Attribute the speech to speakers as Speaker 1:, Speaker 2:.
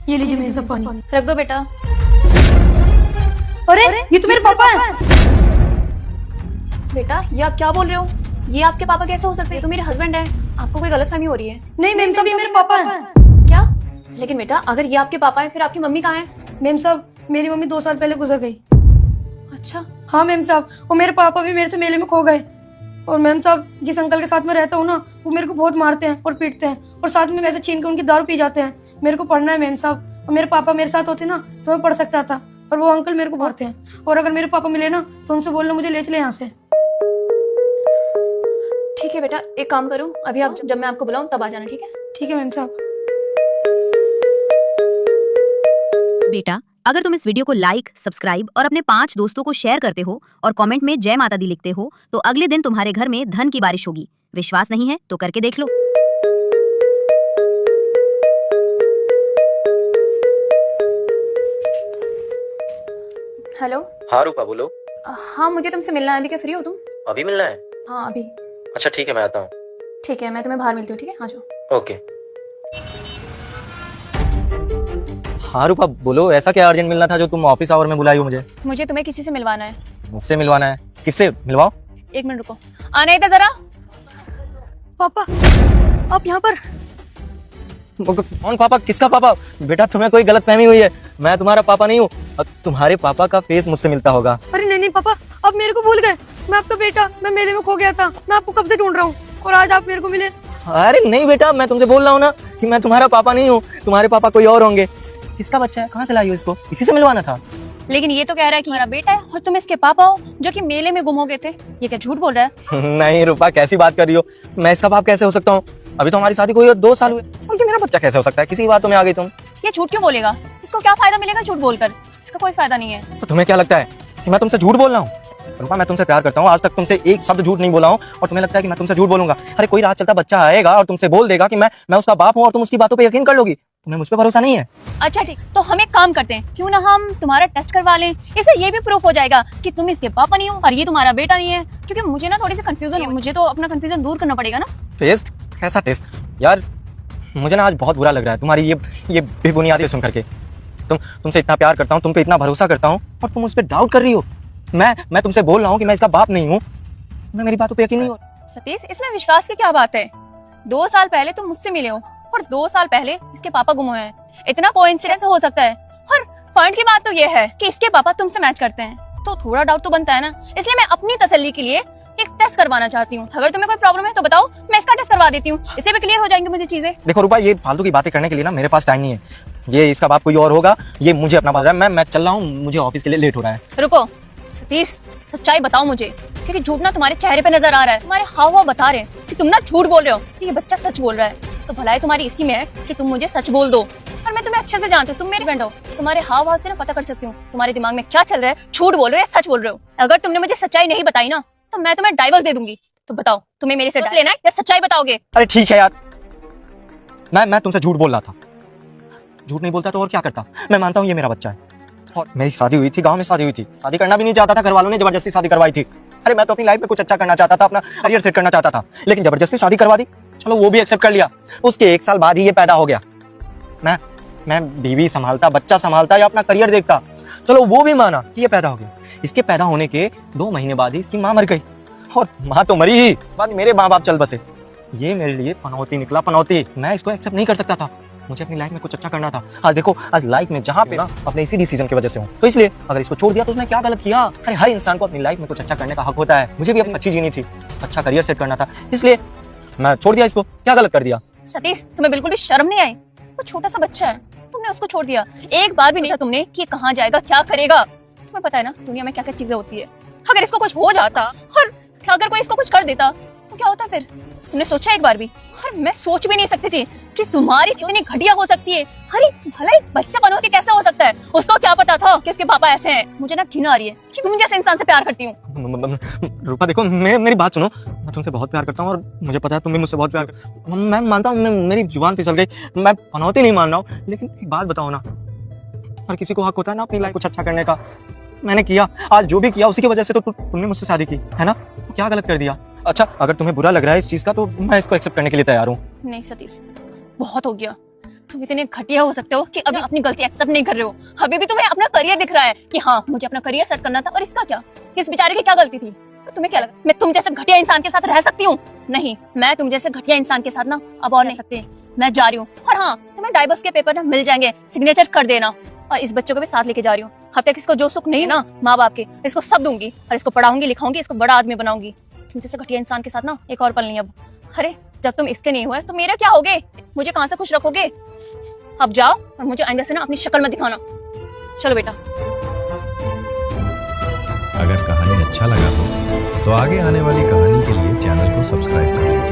Speaker 1: ये लीजिए मेरे सब पानी।
Speaker 2: रख दो बेटा।
Speaker 1: अरे ये तो मेरे पापा हैं।
Speaker 2: बेटा ये आप क्या बोल रहे हो? ये आपके पापा कैसे हो सकते हैं? ये तो मेरे हस्बैंड है। आपको कोई गलतफहमी हो रही है।
Speaker 1: नहीं मैम साहब, ये मेरे पापा हैं।
Speaker 2: क्या? लेकिन बेटा अगर ये आपके पापा हैं फिर आपकी मम्मी कहाँ है?
Speaker 1: मैम साहब मेरी मम्मी 2 साल पहले गुजर गई।
Speaker 2: अच्छा।
Speaker 1: हाँ मैम साहब, और मेरे पापा भी मेरे से मेले में खो गए। और मैम साहब जिस अंकल के साथ में रहता हूँ ना, वो मेरे को बहुत मारते हैं और पीटते हैं, और साथ में वैसे छीन के उनकी दारू पी जाते हैं। मेरे को पढ़ना है मैम साहब, और मेरे पापा मेरे साथ होते ना तो मैं पढ़ सकता था, और वो अंकल मेरे को मारते हैं। और अगर मेरे पापा मिले ना तो उनसे बोलना मुझे ले चले यहाँ से।
Speaker 2: ठीक है बेटा, एक काम करो, अभी आप जब मैं आपको बुलाऊं तब आ जाना, ठीक है?
Speaker 1: ठीक है मैम साहब।
Speaker 3: बेटा अगर तुम इस वीडियो को लाइक, सब्सक्राइब और अपने 5 दोस्तों को शेयर करते हो और कमेंट में जय माता दी लिखते हो तो अगले दिन तुम्हारे घर में धन की बारिश होगी। विश्वास नहीं है तो करके देख लो।
Speaker 2: हेलो।
Speaker 4: हाँ रूपा बोलो।
Speaker 2: हाँ मुझे तुमसे मिलना है। अभी क्या फ्री हो तुम?
Speaker 4: अभी मिलना है?
Speaker 2: हाँ अभी।
Speaker 4: अच्छा ठीक है, मैं आता हूँ।
Speaker 2: ठीक है, मैं तुम्हें बाहर मिलती हूँ, ठीक है? आ जाओ।
Speaker 4: ओके। हाँ रूपा बोलो, ऐसा क्या अर्जेंट मिलना था जो तुम ऑफिस आवर में बुलाई हो मुझे?
Speaker 2: मुझे तुम्हें किसी से मिलवाना है।
Speaker 4: मुझसे मिलवाना है? किससे मिलवाओ?
Speaker 2: 1 मिनट रुको, आना इधर जरा।
Speaker 1: पापा आप यहाँ पर?
Speaker 4: कौन पापा? किसका पापा? बेटा तुम्हें कोई गलतफहमी हुई है, मैं तुम्हारा पापा नहीं हूँ। अब तुम्हारे पापा का फेस मुझसे मिलता होगा।
Speaker 1: अरे नहीं नहीं पापा, आप मेरे को भूल गए। मैं आपका बेटा, मैं मेले में खो गया था। मैं आपको कब से ढूंढ रहा हूँ और आज आप मेरे को मिले।
Speaker 4: अरे नहीं बेटा, मैं तुमसे बोल रहा हूँ ना कि मैं तुम्हारा पापा नहीं हूँ, तुम्हारे पापा कोई और होंगे। किसका बच्चा है? कहाँ से लाई हो इसको? इसी से मिलवाना था।
Speaker 2: लेकिन ये तो कह रहा है कि मेरा बेटा है और तुम इसके पापा हो जो कि मेले में गुम हो गए थे। ये क्या झूठ बोल रहा है?
Speaker 4: नहीं रूपा, कैसी बात कर रही हो? मैं इसका बाप कैसे हो सकता हूँ? अभी तो हमारी शादी को हुए 2 साल हुए, और ये मेरा बच्चा कैसे हो सकता है? किसी बातों में आ गई तुम।
Speaker 2: ये झूठ क्यों बोलेगा? इसको क्या फायदा मिलेगा झूठ बोलकर? इसका कोई फायदा नहीं है।
Speaker 4: तो तुम्हें क्या लगता है कि मैं तुमसे झूठ बोल रहा हूँ? रूपा मैं तुमसे प्यार करता हूँ, आज तक तुमसे एक शब्द झूठ नहीं बोला हूँ, और तुम्हें लगता है कि मैं तुमसे झूठ बोलूंगा? अरे कोई रात चलता बच्चा आएगा और तुमसे बोल देगा कि मैं उसका बाप हूँ, और तुम उसकी बातों पे यकीन कर लोगी? तुम्हें मुझ पे भरोसा नहीं है?
Speaker 2: अच्छा ठीक, तो हम एक काम करते हैं, क्यों ना हम तुम्हारा टेस्ट करवा लें। इससे ये भी प्रूफ हो जाएगा कि तुम इसके पापा नहीं हो और ये तुम्हारा बेटा नहीं है। क्योंकि मुझे ना थोड़ी सी कंफ्यूजन है, मुझे तो अपना कंफ्यूजन दूर करना पड़ेगा ना।
Speaker 4: टेस्ट? कैसा टेस्ट यार? मुझे ना आज बहुत बुरा लग रहा है तुम्हारी ये बेबुनियादी सुन करके। तुमसे इतना प्यार करता हूँ, तुम पे इतना भरोसा करता हूँ, और तुम उस पर डाउट कर रही हो। मैं तुमसे बोल रहा हूँ कि मैं इसका बाप नहीं हूँ, मैं मेरी बातों पे यकीन नहीं हो।
Speaker 2: सतीश, इसमें विश्वास की क्या बात है? 2 साल पहले तुम मुझसे मिले हो और 2 साल पहले इसके पापा गुम हुए हैं। इतना कोइंसिडेंस हो सकता है? और पॉइंट की बात तो ये है कि इसके पापा तुमसे मैच करते हैं, तो थोड़ा डाउट तो बनता है ना। इसलिए मैं अपनी तसल्ली के लिए एक टेस्ट करवाना चाहती हूँ। अगर तुम्हें कोई प्रॉब्लम है तो बताओ, मैं इसका टेस्ट करवा देती हूँ। इससे भी क्लियर हो जाएंगे मुझे चीजें।
Speaker 4: देखो रूपा, ये फालतू की बातें करने के लिए ना मेरे पास टाइम नहीं है। ये इसका बाप कोई और होगा, ये मुझे अपना बात है। मैं चल रहा हूँ, मुझे ऑफिस के लिए लेट हो रहा है।
Speaker 2: रुको सतीश, सच्चाई बताओ मुझे, क्योंकि झूठ ना तुम्हारे चेहरे पे नजर आ रहा है। तुम्हारे हाव भाव बता रहे हैं कि तुम ना झूठ बोल रहे हो। ये बच्चा सच बोल रहा है, तो भलाई तुम्हारी इसी में है कि तुम मुझे सच बोल दो। और मैं तुम्हें अच्छे से जानती हूँ, तुम मेरी फ्रेंड हो। तुम्हारे हाव भाव से ना पता कर सकती हूँ तुम्हारे दिमाग में क्या चल रहा है, झूठ बोल रहे हो या सच बोल रहे हो। अगर तुमने मुझे सच्चाई नहीं बताई ना तो मैं तुम्हें डाइवोर्स दे दूंगी। तो बताओ, तुम्हें मेरे से डिवोर्स लेना है या सच्चाई बताओगे?
Speaker 4: अरे ठीक है यार, मैं तुमसे झूठ बोल रहा था। झूठ नहीं बोलता तो और क्या करता? मैं मानता हूँ ये मेरा बच्चा है, और मेरी शादी हुई थी, गांव में शादी हुई थी। शादी करना भी नहीं चाहता था, घर वालों ने जबरदस्ती शादी करवाई थी। अरे मैं तो अपनी लाइफ में कुछ अच्छा करना चाहता था, अपना करियर सेट करना चाहता था, लेकिन जबरदस्ती शादी करवा दी। चलो वो भी एक्सेप्ट कर लिया। उसके 1 साल बाद ही ये पैदा हो गया। मैं बीवी संभालता, बच्चा संभालता या अपना करियर देखता, चलो वो भी माना कि ये पैदा हो गया। इसके पैदा होने के 2 महीने बाद ही इसकी माँ मर गई, और माँ तो मरी ही, बाद मेरे माँ बाप चल बसे। ये मेरे लिए पनौती निकला, पनौती। मैं इसको एक्सेप्ट नहीं कर सकता था। मुझे अपनी लाइफ में कुछ अच्छा करना था। आज देखो, आज लाइफ में जहाँ पे ना अपने इसी डिसीजन की वजह से हूँ, तो इसलिए अगर इसको छोड़ दिया तो उसने क्या गलत किया? अरे हर इंसान को अपनी लाइफ में कुछ अच्छा करने का हक होता है। मुझे भी अपनी अच्छी जीनी थी, अच्छा करियर सेट करना था, इसलिए मैं छोड़ दिया इसको। क्या गलत कर दिया?
Speaker 2: सतीश, तुम्हें बिल्कुल भी शर्म नहीं आई? वो छोटा सा बच्चा है, तुमने उसको छोड़ दिया। एक बार भी नहीं था तुमने कि कहाँ जाएगा, क्या करेगा। तुम्हें पता है ना दुनिया में क्या क्या चीजें होती है। अगर इसको कुछ हो जाता और अगर कोई इसको कुछ कर देता तो क्या होता फिर? तुमने सोचा एक बार भी? और मैं सोच भी नहीं सकती थी कि तुम्हारी इतनी घटिया हो सकती है। अरे भला एक बच्चा पनौती कैसे हो सकता है? उसको क्या पता था कि उसके पापा ऐसे हैं? मुझे ना घिन आ रही है कि तुम जैसे इंसान से प्यार करती हूँ।
Speaker 4: रूपा देखो, मेरी बात सुनो। मैं तुमसे बहुत प्यार करता हूँ, और मुझे पता है तुम भी मुझसे बहुत प्यार कर। मैं मानता हूँ मेरी जुबान फिसल गई, मैं पनौती नहीं मान रहा हूँ, लेकिन एक बात बताओ ना, हर किसी को हक होता है ना अपनी लाइफ कुछ अच्छा करने का। मैंने किया, आज जो भी किया उसी की वजह से तो तुमने मुझसे शादी की है ना? क्या गलत कर दिया? अच्छा अगर तुम्हें बुरा लग रहा है इस चीज का तो मैं इसको एक्सेप्ट करने के लिए तैयार हूँ।
Speaker 2: नहीं सतीश, बहुत हो गया। तुम इतने घटिया हो सकते हो कि अभी अपनी गलती एक्सेप्ट नहीं कर रहे हो। अभी भी तुम्हें अपना करियर दिख रहा है कि हाँ मुझे अपना करियर सेट करना था, और इसका क्या, इस बेचारे की क्या गलती थी? तुम्हें क्या लगा मैं तुम जैसे घटिया इंसान के साथ रह सकती हूँ? नहीं, मैं तुम जैसे घटिया इंसान के साथ ना अब और नहीं सकती। मैं जा रही हूँ, और हाँ तुम्हें डाइवोर्स के पेपर ना मिल जाएंगे, सिग्नेचर कर देना। और इस बच्चे को भी साथ लेके जा रही हूँ। अब तक इसको जो सुख नहीं ना माँ बाप के, इसको सब दूंगी, और इसको पढ़ाऊंगी लिखाऊंगी, इसको बड़ा आदमी बनाऊंगी। तुम जैसे घटिया इंसान के साथ ना एक और पल नहीं अब। अरे जब तुम इसके नहीं हुए तो मेरे क्या होगे? मुझे कहाँ से खुश रखोगे? अब जाओ और मुझे आइंदा से ना अपनी शक्ल मत दिखाना। चलो बेटा।
Speaker 5: अगर कहानी अच्छा लगा हो तो आगे आने वाली कहानी के लिए चैनल को सब्सक्राइब कर लीजिए।